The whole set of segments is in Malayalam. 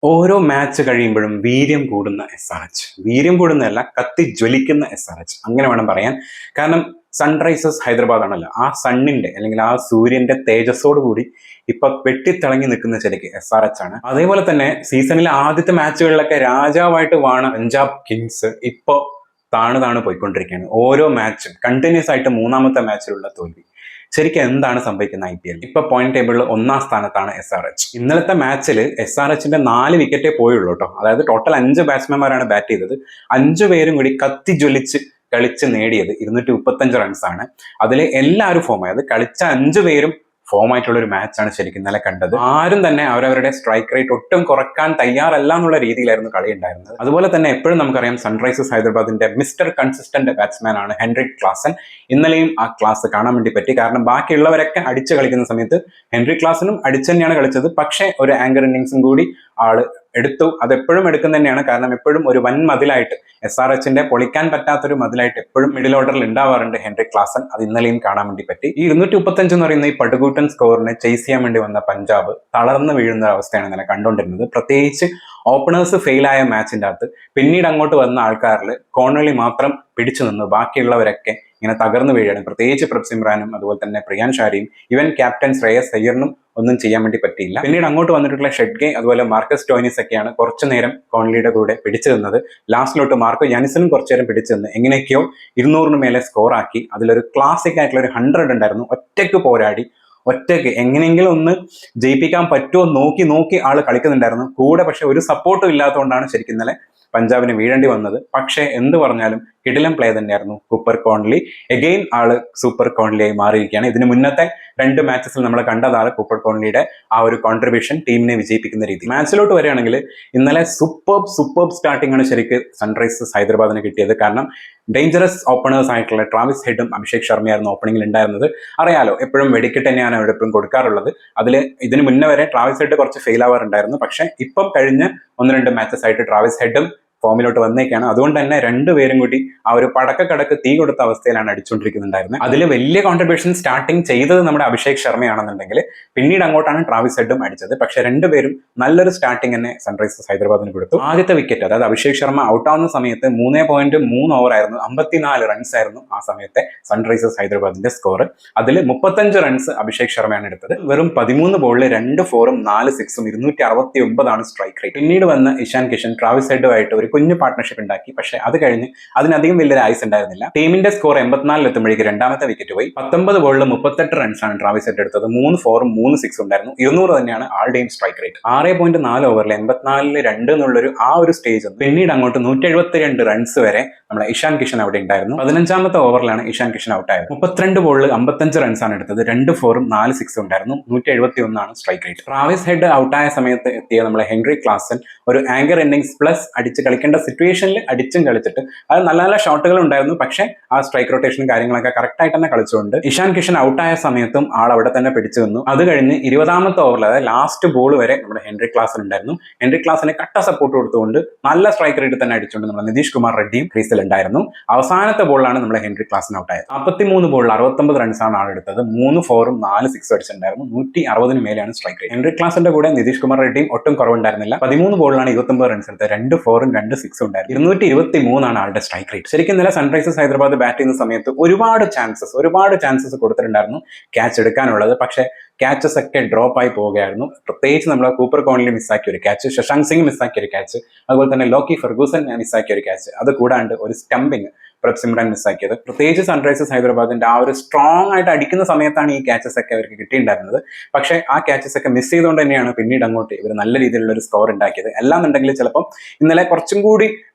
ഓരോ മാച്ച് കഴിയുമ്പോഴും വീര്യം കൂടുന്ന SRH. വീര്യം കൂടുന്നതല്ല, കത്തി ജ്വലിക്കുന്ന SRH അങ്ങനെ വേണം പറയാൻ. കാരണം സൺറൈസേഴ്സ് ഹൈദരാബാദ് ആണല്ലോ, ആ സണ്ണിന്റെ അല്ലെങ്കിൽ ആ സൂര്യന്റെ തേജസ്സോട് കൂടി ഇപ്പൊ വെട്ടിത്തിളങ്ങി നിൽക്കുന്ന ശരിക്ക് SRH ആണ്. അതേപോലെ തന്നെ സീസണിലെ ആദ്യത്തെ മാച്ചുകളിലൊക്കെ രാജാവായിട്ട് വാണ പഞ്ചാബ് കിങ്സ് ഇപ്പൊ താണ് പോയിക്കൊണ്ടിരിക്കുകയാണ്. ഓരോ മാച്ചും കണ്ടിന്യൂസ് ആയിട്ട് മൂന്നാമത്തെ മാച്ചിലുള്ള തോൽവി. ശരിക്കും എന്താണ് സംഭവിക്കുന്നത് IPL? ഇപ്പൊ പോയിന്റ് ടേബിളിൽ ഒന്നാം സ്ഥാനത്താണ് SRH. ഇന്നലത്തെ മാച്ചിൽ SRHന്റെ 4 വിക്കറ്റേ പോയുള്ളൂ കേട്ടോ. അതായത് ടോട്ടൽ 5 ബാറ്റ്സ്മാൻമാരാണ് ബാറ്റ് ചെയ്തത്. 5 പേരും കൂടി കത്തി ജ്വലിച്ച് കളിച്ച് നേടിയത് 235 റൺസാണ്. അതിൽ എല്ലാവരും ഫോമായി, അത് കളിച്ച 5 പേരും ഫോം ആയിട്ടുള്ള ഒരു മാച്ചാണ് ശരിക്കും ഇന്നലെ കണ്ടത്. ആരും തന്നെ അവരവരുടെ സ്ട്രൈക്ക് റേറ്റ് ഒട്ടും കുറക്കാൻ തയ്യാറല്ല എന്നുള്ള രീതിയിലായിരുന്നു കളി ഉണ്ടായിരുന്നത്. അതുപോലെ തന്നെ എപ്പോഴും നമുക്കറിയാം സൺറൈസേഴ്സ് ഹൈദരാബാദിന്റെ മിസ്റ്റർ കൺസിസ്റ്റന്റ് ബാറ്റ്സ്മാൻ ആണ് ഹെൻറിക് ക്ലാസൻ. ഇന്നലെയും ആ ക്ലാസ് കാണാൻ വേണ്ടി പറ്റി. കാരണം ബാക്കിയുള്ളവരൊക്കെ അടിച്ച് കളിക്കുന്ന സമയത്ത് ഹെൻറിക് ക്ലാസനും അടിച്ചു തന്നെയാണ് കളിച്ചത്. പക്ഷേ ഒരു ആങ്കർ ഇന്നിങ്സും കൂടി ആള് എടുത്തു. അതെപ്പോഴും എടുക്കുന്ന തന്നെയാണ്. കാരണം എപ്പോഴും ഒരു വൻ മതിലായിട്ട്, SRHന്റെ പൊളിക്കാൻ പറ്റാത്തൊരു മതിലായിട്ട് എപ്പോഴും മിഡിൽ ഓർഡറിൽ ഉണ്ടാവാറുണ്ട് ഹെൻറിക് ക്ലാസൻ. അത് ഇന്നലെയും കാണാൻ വേണ്ടി പറ്റി. ഈ 235 എന്ന് പറയുന്ന ഈ പടുകൂട്ടൻ സ്കോറിനെ ചേസ് ചെയ്യാൻ വേണ്ടി വന്ന പഞ്ചാബ് തളർന്നു വീഴുന്ന അവസ്ഥയാണ് ഇന്നലെ കണ്ടുകൊണ്ടിരുന്നത്. പ്രത്യേകിച്ച് ഓപ്പണേഴ്സ് ഫെയിലായ മാച്ചിന്റെ അകത്ത് പിന്നീട് അങ്ങോട്ട് വന്ന ആൾക്കാരിൽ കോൺവെളി മാത്രം പിടിച്ചു നിന്ന് ബാക്കിയുള്ളവരൊക്കെ ഇങ്ങനെ തകർന്നു വീഴുകയാണ്. പ്രത്യേകിച്ച് പ്രഭ്സിമ്രാനും അതുപോലെ തന്നെ പ്രിയാൻ ഷാരിയും ഇവൻ ക്യാപ്റ്റൻ ശ്രേയസ് അയ്യറിനും ഒന്നും ചെയ്യാൻ വേണ്ടി പറ്റിയില്ല. പിന്നീട് അങ്ങോട്ട് വന്നിട്ടുള്ള ഷെഡ്ഗെ അതുപോലെ മാർക്കസ് ടോയിനിസ് ഒക്കെയാണ് കുറച്ചു നേരം കോൺലിയുടെ കൂടെ പിടിച്ചു നിന്നത്. ലാസ്റ്റിലോട്ട് മാർക്കോ യാനിസനും കുറച്ചു നേരം പിടിച്ചു നിന്ന് എങ്ങനെയൊക്കെയോ 200 മേലെ സ്കോർ ആക്കി. അതിലൊരു ക്ലാസിക് ആയിട്ടുള്ള ഒരു 100 ഉണ്ടായിരുന്നു. ഒറ്റയ്ക്ക് പോരാടി, ഒറ്റയ്ക്ക് എങ്ങനെയെങ്കിലും ഒന്ന് ജയിപ്പിക്കാൻ പറ്റുമോ നോക്കി ആള് കളിക്കുന്നുണ്ടായിരുന്നു കൂടെ. പക്ഷെ ഒരു സപ്പോർട്ടും ഇല്ലാത്തതുകൊണ്ടാണ് ശരിക്കും ഇന്നലെ പഞ്ചാബിന് വീഴേണ്ടി വന്നത്. പക്ഷേ എന്ത് പറഞ്ഞാലും കിടിലൻ പ്ലേ തന്നെയായിരുന്നു കൂപ്പർ കോൺലി. എഗെയിൻ ആള് സൂപ്പർ കോൺലിയായി മാറിയിരിക്കുകയാണ്. ഇതിന് മുന്നത്തെ 2 മാച്ചസിൽ നമ്മൾ കണ്ടതാണ് കൂപ്പർ കോൺലിയുടെ ആ ഒരു കോൺട്രിബ്യൂഷൻ ടീമിനെ വിജയിപ്പിക്കുന്ന രീതി. മാച്ചിലോട്ട് വരികയാണെങ്കിൽ ഇന്നലെ സൂപ്പർബ് സ്റ്റാർട്ടിംഗ് ആണ് ശരിക്കും സൺറൈസേഴ്സ് ഹൈദരാബാദിന് കിട്ടിയത്. കാരണം ഡേഞ്ചറസ് ഓപ്പണേഴ്സ് ആയിട്ടുള്ള ട്രാവിസ് ഹെഡും അഭിഷേക് ശർമ്മയായിരുന്നു ഓപ്പണിംഗിൽ ഉണ്ടായിരുന്നത്. അറിയാലോ, എപ്പോഴും വെടിക്കെട്ട് തന്നെയാണ് അവിടെ എപ്പോഴും കൊടുക്കാറുള്ളത്. ഇതിന് മുന്നേ വരെ ട്രാവിസ് ഹെഡ് കുറച്ച് ഫെയിൽ ആവാറുണ്ടായിരുന്നു. പക്ഷെ ഇപ്പം കഴിഞ്ഞ 1-2 മാച്ചസ് ആയിട്ട് ട്രാവിസ് ഹെഡും ഫോമിലോട്ട് വന്നേക്കാണ്. അതുകൊണ്ട് തന്നെ രണ്ടുപേരും കൂടി ആ ഒരു പടക്കക്കടക്ക് തീ കൊടുത്ത അവസ്ഥയിലാണ് അടിച്ചുകൊണ്ടിരിക്കുന്നുണ്ടായിരുന്നത്. അതിൽ വലിയ കോൺട്രിബ്യൂഷൻ സ്റ്റാർട്ടിങ് ചെയ്തത് നമ്മുടെ അഭിഷേക് ശർമ്മയാണെന്നുണ്ടെങ്കിൽ പിന്നീട് അങ്ങോട്ടാണ് ട്രാവിസ് ഹെഡും അടിച്ചത്. പക്ഷെ രണ്ടുപേരും നല്ലൊരു സ്റ്റാർട്ടിങ് തന്നെ സൺറൈസേഴ്സ് ഹൈദരാബാദിന് കൊടുത്തു. ആദ്യത്തെ വിക്കറ്റ്, അതായത് അഭിഷേക് ശർമ്മ ഔട്ടാവുന്ന സമയത്ത് 3.3 ഓവറായിരുന്നു, 54 റൺസ് ആയിരുന്നു ആ സമയത്തെ സൺറൈസേഴ്സ് ഹൈദരാബാദിന്റെ സ്കോർ. അതിൽ 35 റൺസ് അഭിഷേക് ശർമ്മയാണ് എടുത്തത്. വെറും 13 ബോളിൽ 2 4-ഉം 4 6-ഉം 269 സ്ട്രൈക്ക് റേറ്റ്. പിന്നീട് വന്ന ഇഷാൻ കിഷൻ ട്രാവിസ് ഹെഡുമായിട്ട് ഒരു കുഞ്ഞു പാർട്ട്ണർഷിപ്പ് ഉണ്ടാക്കി. പക്ഷെ അത് കഴിഞ്ഞ് അതിനധികം വലിയൊരു ആയുസ് ഉണ്ടായിരുന്നില്ല. ടീമിന്റെ സ്കോർ 84 എത്തുമ്പോഴേക്ക് രണ്ടാമത്തെ വിക്കറ്റ് പോയി. 19 ബോളിൽ 38 റൺസാണ് ട്രാവിസ് ഹെഡ് എടുത്തത്. 3 4-ഉം 3 6-ഉം ഉണ്ടായിരുന്നു. 200 തന്നെയാണ് ആളുടെയും സ്ട്രൈക്ക് റേറ്റ്. 6.4 ഓവറിൽ 84-ൽ 2 എന്നുള്ളൊരു ആ ഒരു സ്റ്റേജ് പിന്നീട് അങ്ങോട്ട് 172 റൺസ് വരെ നമ്മളെ ഇഷാൻ കിഷൻ അവിടെ ഉണ്ടായിരുന്നു. 15ാമത്തെ ഓവറിലാണ് ഇഷാൻ കിഷൻ ഔട്ടായത്. 32 ബോളിൽ 55 റൺസാണ് എടുത്തത്. 2 4-ഉം 4 6-ഉം ഉണ്ടായിരുന്നു. 171 സ്ട്രൈക്ക് റേറ്റ്. ട്രാവിസ് ഹെഡ് ഔട്ടായ സമയത്ത് എത്തിയ നമ്മളെ ഹെൻറിക് ക്ലാസൻ ഒരു ആങ്കർ ഇന്നിംഗ്സ് പ്ലസ് അടിച്ച് കളിക്കേണ്ട സിറ്റുവേഷനിൽ അടിച്ചും കളിച്ചിട്ട് അത് നല്ല നല്ല ഷോട്ടുകൾ ഉണ്ടായിരുന്നു. പക്ഷേ ആ സ്ട്രൈക്ക് റൊട്ടേഷനും കാര്യങ്ങളൊക്കെ കറക്റ്റ് ആയിട്ട് തന്നെ കളിച്ചുകൊണ്ട് ഇഷാൻ കിഷൻ ഔട്ടായ സമയത്തും ആൾ അവിടെ തന്നെ പിടിച്ചു നിന്നു. അത് കഴിഞ്ഞ് 20ാമത്തെ ഓവറിൽ, അതായത് ലാസ്റ്റ് ബോൾ വരെ നമ്മുടെ ഹെൻറിക് ക്ലാസൻ ഉണ്ടായിരുന്നു. ഹെൻറിക് ക്ലാസിന് കട്ട സപ്പോർട്ട് കൊടുത്തുകൊണ്ട് നല്ല സ്ട്രൈക്ക് റേറ്റ് തന്നെ അടിച്ചുകൊണ്ട് നമ്മുടെ നിതീഷ് കുമാർ റെഡ്ഡിയും ക്രീസിൽ ഉണ്ടായിരുന്നു. അവസാനത്തെ ബോളിലാണ് നമ്മുടെ ഹെൻറിക് ക്ലാസൻ ഔട്ടായത്. 43 ബോളിൽ 69 റൺസാണ് ആളെടുത്തത്. 3 4-ഉം 4 6-ഉം അടിച്ചിട്ടുണ്ടായിരുന്നു. 160 മേലെയാണ് സ്ട്രൈക്ക് റേറ്റ്. ഹെൻറിക് ക്ലാസിന്റെ കൂടെ നിതീഷ് കുമാർ റെഡ്ഡിയും ഒട്ടും കുറവുണ്ടായിരുന്നില്ല. 13 ബോളിലാണ് 29 റൺസ് എടുത്തത്. 2 4-ഉം 2 6-ഉം ഉണ്ടായിരുന്നു. 223 ആളുടെ സ്ട്രൈക്ക് റേറ്റ്. ശരിക്കും ഇന്നലെ സൺറൈസേഴ്സ് ഹൈദരാബാദ് ബാറ്റ് ചെയ്യുന്ന സമയത്ത് ഒരുപാട് ചാൻസസ് കൊടുത്തിട്ടുണ്ടായിരുന്നു ക്യാച്ച് എടുക്കാനുള്ളത്. പക്ഷേ ക്യാച്ചസ് ഒക്കെ ഡ്രോപ്പ് ആയി പോവുകയായിരുന്നു. പ്രത്യേകിച്ച് നമ്മൾ കൂപ്പർ കോൺലി മിസ്സാക്കിയ ഒരു ക്യാച്ച്, ശശാങ്ക് സിംഗ് മിസ്സാക്കിയ ഒരു ക്യാച്ച്, അതുപോലെ തന്നെ ലോക്കി ഫെർഗൂസൻ മിസ്സാക്കിയ ഒരു ക്യാച്ച്, അത് കൂടാണ്ട് ഒരു സ്റ്റംപിങ് പ്രഭ്സിമ്രാൻ മിസ്സാക്കിയത്. പ്രത്യേകിച്ച് സൺറൈസേഴ്സ് ഹൈദരാബാദിന്റെ ആ ഒരു സ്ട്രോങ് ആയിട്ട് അടിക്കുന്ന സമയത്താണ് ഈ ക്യാച്ചസ് ഒക്കെ അവർക്ക് കിട്ടിയിട്ടുണ്ടായിരുന്നത്. പക്ഷേ ആ ക്യാച്ചസ് ഒക്കെ മിസ് ചെയ്തുകൊണ്ട് തന്നെയാണ് പിന്നീട് അങ്ങോട്ട് ഇവർ നല്ല രീതിയിലുള്ള ഒരു സ്കോർ ഉണ്ടാക്കിയത്. അല്ലാന്നുണ്ടെങ്കിൽ ചിലപ്പം ഇന്നലെ കുറച്ചും കൂടി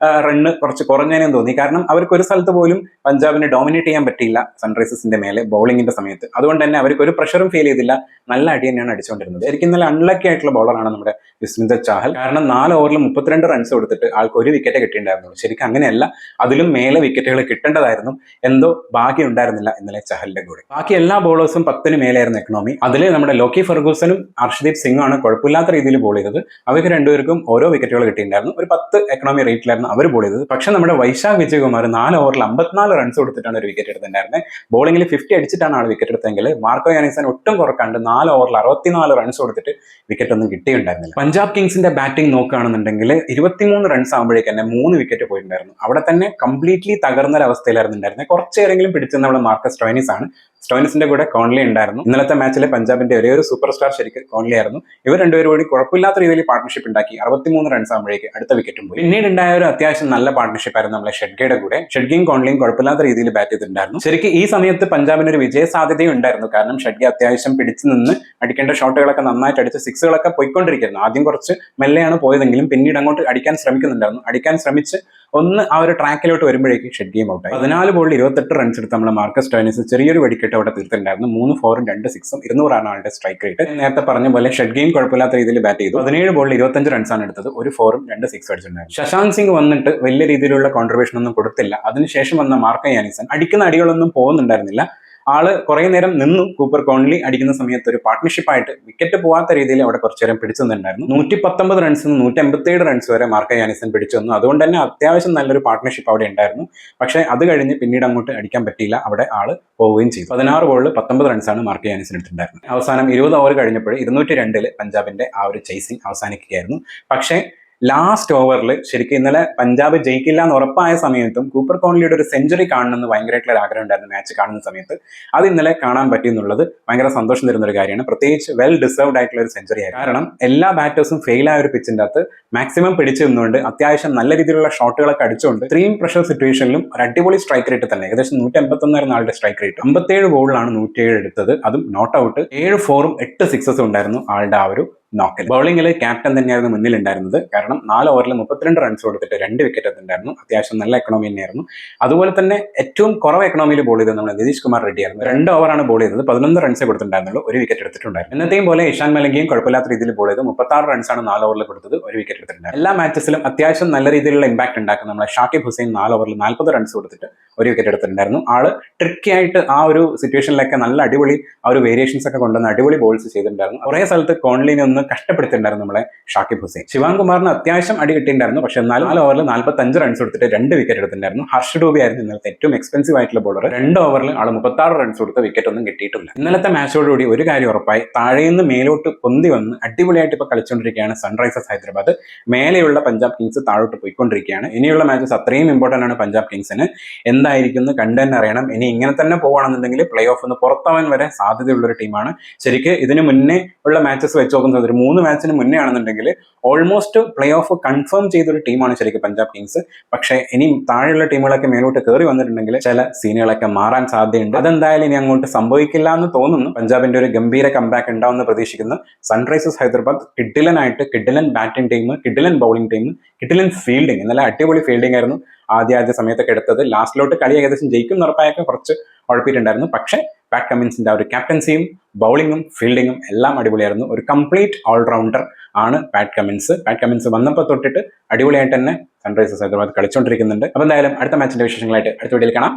റണ്ണ് കുറച്ച് കുറഞ്ഞേനും തോന്നി. കാരണം അവർക്ക് ഒരു സ്ഥലത്ത് പോലും പഞ്ചാബിനെ ഡോമിനേറ്റ് ചെയ്യാൻ പറ്റിയില്ല സൺറൈസേഴ്സിന്റെ മേലെ ബൗളിങ്ങിന്റെ സമയത്ത്. അതുകൊണ്ട് തന്നെ അവർക്ക് ഒരു പ്രഷറും ഫീൽ ചെയ്തില്ല. നല്ല അടി തന്നെയാണ് അടിച്ചുകൊണ്ടിരുന്നത്. ശരിക്കും ഇന്നലെ അൺലക്കി ആയിട്ടുള്ള ബോളറാണ് നമ്മുടെ യുസ്വേന്ദ്ര ചാഹൽ. കാരണം 4 ഓവറിൽ 32 റൺസ് കൊടുത്തിട്ട് ആൾക്ക് ഒരു വിക്കറ്റ് കിട്ടിയിട്ടുണ്ടായിരുന്നുള്ളൂ. ശരിക്കും അങ്ങനെയല്ല, അതിലും മേലെ വിക്കറ്റുകൾ വിക്കറ്റുകൾ കിട്ടേണ്ടതായിരുന്നു. എന്തോ ഭാഗ്യം ഉണ്ടായിരുന്നില്ല ഇന്നലെ ചഹലിന്റെ കൂടെ. ബാക്കി എല്ലാ ബോളേഴ്സും 10 മേലെയായിരുന്നു എക്കണോമി. അതിൽ നമ്മുടെ ലോക്കി ഫെർഗൂസനും അർഷദീപ് സിംഗും ആണ് കുഴപ്പമില്ലാത്ത രീതിയിൽ ബോൾ ചെയ്തത്. അവർക്ക് രണ്ടുപേർക്കും ഓരോ വിക്കറ്റുകൾ കിട്ടിയിട്ടുണ്ടായിരുന്നു. ഒരു 10 എക്കണോമി റേറ്റിലായിരുന്നു അവർ ബോൾ ചെയ്തത്. പക്ഷെ നമ്മുടെ വൈശാഖ് വിജയകുമാർ 4 ഓവറിൽ 54 റൺസ് കൊടുത്തിട്ടാണ് ഒരു വിക്കറ്റ് എടുത്തിട്ടുണ്ടായിരുന്നത്. ബോളിംഗിൽ 50 അടിച്ചിട്ടാണ് ആൾ വിക്കറ്റ് എടുത്തെങ്കിൽ മാർക്കോ യാനിസൻ ഒട്ടും കുറക്കാണ്ട് 4 ഓവറിൽ 64 റൺസ് കൊടുത്തിട്ട് വിക്കറ്റ് ഒന്നും കിട്ടിയിട്ടുണ്ടായിരുന്നില്ല. പഞ്ചാബ് കിങ്സിന്റെ ബാറ്റിംഗ് നോക്കുകയാണെന്നുണ്ടെങ്കിൽ 23 റൺസ് ആകുമ്പോഴേക്ക് തന്നെ 3 വിക്കറ്റ് പോയിട്ടുണ്ടായിരുന്നു. അവിടെ തന്നെ കംപ്ലീറ്റ്ലി തകർന്നൊരവസ്ഥയിലായിരുന്നു ഉണ്ടായിരുന്നത്. കുറച്ചേരെങ്കിലും പിടിച്ചത് നമ്മുടെ മാർക്കസ് സ്റ്റോയിനിസ് ആണ്. സ്റ്റോയിനിസിന്റെ കൂടെ കോൺലി ഉണ്ടായിരുന്നു. ഇന്നലത്തെ മാച്ചിൽ പഞ്ചാബിന്റെ ഒരേ ഒരു സൂപ്പർ സ്റ്റാർ ശരിക്കും കോൺലി ആയിരുന്നു. ഇവർ രണ്ടുപേരും കൂടി കുഴപ്പമില്ലാത്ത രീതിയിൽ പാർട്ണർഷിപ്പ് ഉണ്ടാക്കി 63 റൺസ് ആകുമ്പോഴേക്ക് അടുത്ത വിക്കറ്റും പോയി. പിന്നീട് ഉണ്ടായ ഒരു അത്യാവശ്യം നല്ല പാർട്ണർഷിപ്പ് ആയിരുന്നു നമ്മളെ ഷെഡ്ഗയുടെ കൂടെ. ഷെഡ്ഗയും കോൺലിയും കുഴപ്പമില്ലാത്ത രീതിയിൽ ബാറ്റ് ചെയ്തിട്ടുണ്ടായിരുന്നു. ശരിക്കും ഈ സമയത്ത് പഞ്ചാബിന് ഒരു വിജയ സാധ്യതയും ഉണ്ടായിരുന്നു. കാരണം ഷെഡ്ഗെ അത്യാവശ്യം പിടിച്ചു നിന്ന് അടിക്കേണ്ട ഷോട്ടുകളൊക്കെ നന്നായിട്ട് അടിച്ച് സിക്സുകളൊക്കെ പോയിക്കൊണ്ടിരിക്കുന്നു. ആദ്യം കുറച്ച് മെല്ലെയാണ് പോയതെങ്കിലും പിന്നീട് അങ്ങോട്ട് അടിക്കാൻ ശ്രമിക്കുന്നുണ്ടായിരുന്നു. അടിക്കാൻ ശ്രമിച്ച് ഒന്ന് ആ ഒരു ട്രാക്കിലോട്ട് വരുമ്പോഴേക്കും ഷെഡ്ഗെയും ഔട്ടായി. 14 ബോളിൽ 28 റൺസ് എടുത്ത് നമ്മുടെ മാർക്കസ് സ്റ്റോയിനിസ് ചെറിയൊരു വെടിക്കെട്ട് അവിടെ തീർത്തിട്ടുണ്ടായിരുന്നു. 3 4ഉം 2 6ഉം 200 ആളുടെ സ്ട്രൈക്ക് റേറ്റ്. നേരത്തെ പറഞ്ഞ പോലെ ഷെഡ്ഗെയും കുഴപ്പമില്ലാത്ത രീതിയിൽ ബാറ്റ് ചെയ്തു. 17 ബോളിൽ 25 റൺസാണ് എടുത്തത്. ഒരു 4ഉം 2 6ഉം അടിച്ചിട്ടുണ്ടായിരുന്നു. ശശാന്ത് സിംഗ് വന്നിട്ട് വലിയ രീതിയിലുള്ള കോൺട്രിബ്യൂഷൻ ഒന്നും കൊടുത്തില്ല. അതിനുശേഷം വന്ന മാർക്കോ യാനിസൺ അടിക്കുന്ന അടികളൊന്നും പോകുന്നുണ്ടായിരുന്നില്ല. ആള് കുറെ നേരം നിന്നു. കൂപ്പർ കോൺലി അടിക്കുന്ന സമയത്ത് ഒരു പാർട്ട്ണർഷിപ്പായിട്ട് വിക്കറ്റ് പോകാത്ത രീതിയിൽ അവിടെ കുറച്ചു നേരം പിടിച്ചു നിന്നുണ്ടായിരുന്നു. 119 റൺസിൽ നിന്ന് 187 റൺസ് വരെ മാർക്കോ യാനിസൺ പിടിച്ചു വന്നു. അതുകൊണ്ട് തന്നെ അത്യാവശ്യം നല്ലൊരു പാർട്ട്ണർഷിപ്പ് അവിടെ ഉണ്ടായിരുന്നു. പക്ഷേ അത് കഴിഞ്ഞ് പിന്നീട് അങ്ങോട്ട് അടിക്കാൻ പറ്റിയില്ല. അവിടെ ആള് പോവുകയും ചെയ്തു. 16 ബോളിൽ 19 റൺസാണ് മാർക്കോ യാനിസൺ എടുത്തിട്ടുണ്ടായിരുന്നത്. അവസാനം 20 ഓവർ കഴിഞ്ഞപ്പോൾ 202 പഞ്ചാബിന്റെ ആ ഒരു ചേസിംഗ് അവസാനിക്കുകയായിരുന്നു. പക്ഷേ ലാസ്റ്റ് ഓവറിൽ ശരിക്കും ഇന്നലെ പഞ്ചാബ് ജയിക്കില്ല എന്ന് ഉറപ്പായ സമയത്തും കൂപ്പർ കോൺലിയുടെ ഒരു സെഞ്ചുറി കാണണമെന്ന് ഭയങ്കരമായിട്ടുള്ള ഒരു ആഗ്രഹം ഉണ്ടായിരുന്നു മാച്ച് കാണുന്ന സമയത്ത്. അത് ഇന്നലെ കാണാൻ പറ്റി എന്നുള്ളത് ഭയങ്കര സന്തോഷം തരുന്ന ഒരു കാര്യമാണ്. പ്രത്യേകിച്ച് വെൽ ഡിസേർവ്ഡ് ആയിട്ടുള്ള ഒരു സെഞ്ചുറി ആയിരുന്നു. കാരണം എല്ലാ ബാറ്റേഴ്സും ഫെയിൽ ആയ ഒരു പിച്ചിന്റെ അകത്ത് മാക്സിമം പിടിച്ചു നിന്നുകൊണ്ട് അത്യാവശ്യം നല്ല രീതിയിലുള്ള ഷോട്ടുകളൊക്കെ അടിച്ചുകൊണ്ട് ഇത്രയും പ്രഷർ സിറ്റുവേഷനിലും ഒരു അടിപൊളി സ്ട്രൈക്ക് റേറ്റ് തന്നെ ഏകദേശം 181 ആളുടെ സ്ട്രൈക്ക് റേറ്റ്. 57 ബോളിലാണ് 107 എടുത്തത്. അതും നോട്ട് ഔട്ട്. 7 4ഉം 8 6ഉം ഉണ്ടായിരുന്നു ആളുടെ ആ ഒരു നോക്കൽ. ബൗളിംഗിൽ ക്യാപ്റ്റൻ തന്നെയായിരുന്നു മുന്നിലുണ്ടായിരുന്നത്. കാരണം 4 ഓവറിൽ 32 റൺസ് കൊടുത്തിട്ട് 2 വിക്കറ്റ് എത്തുണ്ടായിരുന്നു. അത്യാവശ്യം നല്ല എക്കണോമി തന്നെയായിരുന്നു. അതുപോലെ തന്നെ ഏറ്റവും കുറവ് എക്കണോമിയിൽ ബോൾ ചെയ്തത് നമ്മുടെ നിതീഷ് കുമാർ റെഡ്ഡി ആയിരുന്നു. 2 ഓവറാണ് ബോൾ ചെയ്തത്. 11 റൺസ് കൊടുത്തിട്ടുണ്ടായിരുന്നുള്ളൂ. ഒരു വിക്കറ്റ് എടുത്തിട്ടുണ്ടായിരുന്നു. എന്നത്തെയും പോലെ ഇഷാൻ മലിംഗയും കുഴപ്പമില്ലാത്ത രീതിയിൽ ബോൾ ചെയ്ത് 36 റൺസാണ് 4 ഓവറിൽ കൊടുത്തത്. ഒരു വിക്കറ്റ് എടുത്തിട്ടുണ്ടായിരുന്നു. എല്ലാ മാച്ചസിലും അത്യാവശ്യം നല്ല രീതിയിലുള്ള ഇമ്പാക്ട് ഉണ്ടാക്കുന്ന നമ്മുടെ ഷാക്കിബ് ഹുസൈൻ 4 ഓവറിൽ 40 റൺസ് കൊടുത്തിട്ട് ഒരു വിക്കറ്റ് എടുത്തിട്ടുണ്ടായിരുന്നു. ആള് ട്രിക്കി ആയിട്ട് ആ ഒരു സിറ്റുവേഷനിലൊക്കെ നല്ല അടിപൊളി ആ ഒരു വേരിയേഷൻസ് ഒക്കെ കൊണ്ടുവന്ന് അടിപൊളി ബോൾസ് ചെയ്തിട്ടുണ്ടായിരുന്നു. കുറേ സ്ഥലത്ത് കോൺലിനെ ഒന്ന് കഷ്ടപ്പെടുത്തിയിട്ടുണ്ടായിരുന്നു നമ്മളെ ഷാക്കിബ് ഹുസൈൻ. ശിവാൻ കുമാറിന് അത്യാവശ്യം അടി കിട്ടിയിട്ടുണ്ടായിരുന്നു. പക്ഷെ 4 ഓവറിൽ 45 റൺസ് കൊടുത്തിട്ട് 2 വിക്കറ്റ് എടുത്തിട്ടുണ്ടായിരുന്നു. ഹർഷ് ഡൂബി ആയിരുന്നു ഇന്നലത്തെ ഏറ്റവും എക്സ്പെൻസീവ് ആയിട്ടുള്ള ബോളർ. 2 ഓവറിൽ ആൾ 36 റൺസ് കൊടുത്ത് വിക്കറ്റ് ഒന്നും കിട്ടിയിട്ടില്ല. ഇന്നലത്തെ മാച്ചോടുകൂടി ഒരു കാര്യം ഉറപ്പായി. താഴേന്ന് മേലോട്ട് പൊന്തി വന്ന് അടിപൊളിയായിട്ട് ഇപ്പോൾ കളിച്ചുകൊണ്ടിരിക്കുകയാണ് സൺറൈസേഴ്സ് ഹൈദരാബാദ്. മേലെയുള്ള പഞ്ചാബ് കിങ്സ് താഴോട്ട് പോയിക്കൊണ്ടിരിക്കുകയാണ്. ഇനിയുള്ള മാച്ചസ് അത്രയും ഇമ്പോർട്ടൻ്റ് ആണ് പഞ്ചാബ് കിങ്സിന്. എന്തായിരിക്കും കണ്ടു തന്നെ അറിയണം. ഇനി ഇങ്ങനെ തന്നെ പോവുകയാണെന്നുണ്ടെങ്കിൽ പ്ലേ ഓഫ് ഒന്ന് പുറത്താവാൻ വരെ സാധ്യതയുള്ള ഒരു ടീമാണ്. ശരിക്കും ഇതിന് മുന്നേ ഉള്ള മാച്ചസ് വെച്ച് നോക്കുന്നത് ഒരു 3 മാച്ചിന് മുന്നേ ആണെന്നുണ്ടെങ്കിൽ ഓൾമോസ്റ്റ് പ്ലേ ഓഫ് കൺഫേം ചെയ്തൊരു ടീമാണ് ശരിക്കും പഞ്ചാബ് കിങ്സ്. പക്ഷേ ഇനി താഴെയുള്ള ടീമുകളൊക്കെ മേലോട്ട് കയറി വന്നിട്ടുണ്ടെങ്കിൽ ചില സീനുകളൊക്കെ മാറാൻ സാധ്യതയുണ്ട്. അതെന്തായാലും ഇനി അങ്ങോട്ട് സംഭവിക്കില്ല എന്ന് തോന്നുന്നു. പഞ്ചാബിന്റെ ഒരു ഗംഭീര കംബാക്ക് ഉണ്ടാവുമെന്ന് പ്രതീക്ഷിക്കുന്നു. സൺറൈസേഴ്സ് ഹൈദരാബാദ് കിഡിലൻ ബാറ്റിംഗ് ടീം, കിഡിലൻ ബൗളിംഗ് ടീം, കിഡിലൻ ഫീൽഡിംഗ്. ഇന്നലെ അടിപൊളി ഫീൽഡിംഗ് ആയിരുന്നു ആദ്യ സമയത്തൊക്കെ എടുത്തത്. ലാസ്റ്റിലോട്ട് കളി ഏകദേശം ജയിക്കും ഉറപ്പായൊക്കെ കുറച്ച് ഉഴപ്പിയിട്ടുണ്ടായിരുന്നു. പക്ഷേ പാറ്റ് കമ്മിൻസിന്റെ ആ ഒരു ക്യാപ്റ്റൻസിയും ബൗളിങ്ങും ഫീൽഡിങ്ങും എല്ലാം അടിപൊളിയായിരുന്നു. ഒരു കംപ്ലീറ്റ് ഓൾറൗണ്ടർ ആണ് പാറ്റ് കമ്മിൻസ് വന്നപ്പോൾ തൊട്ടിട്ട് അടിപൊളിയായിട്ട് തന്നെ സൺറൈസേഴ്സ് ഹൈദരാബാദ് കളിച്ചുകൊണ്ടിരിക്കുന്നുണ്ട്. അപ്പോൾ എന്തായാലും അടുത്ത മാച്ചിന്റെ വിശേഷങ്ങളായിട്ട് അടുത്ത വീഡിയോയിൽ കാണാം.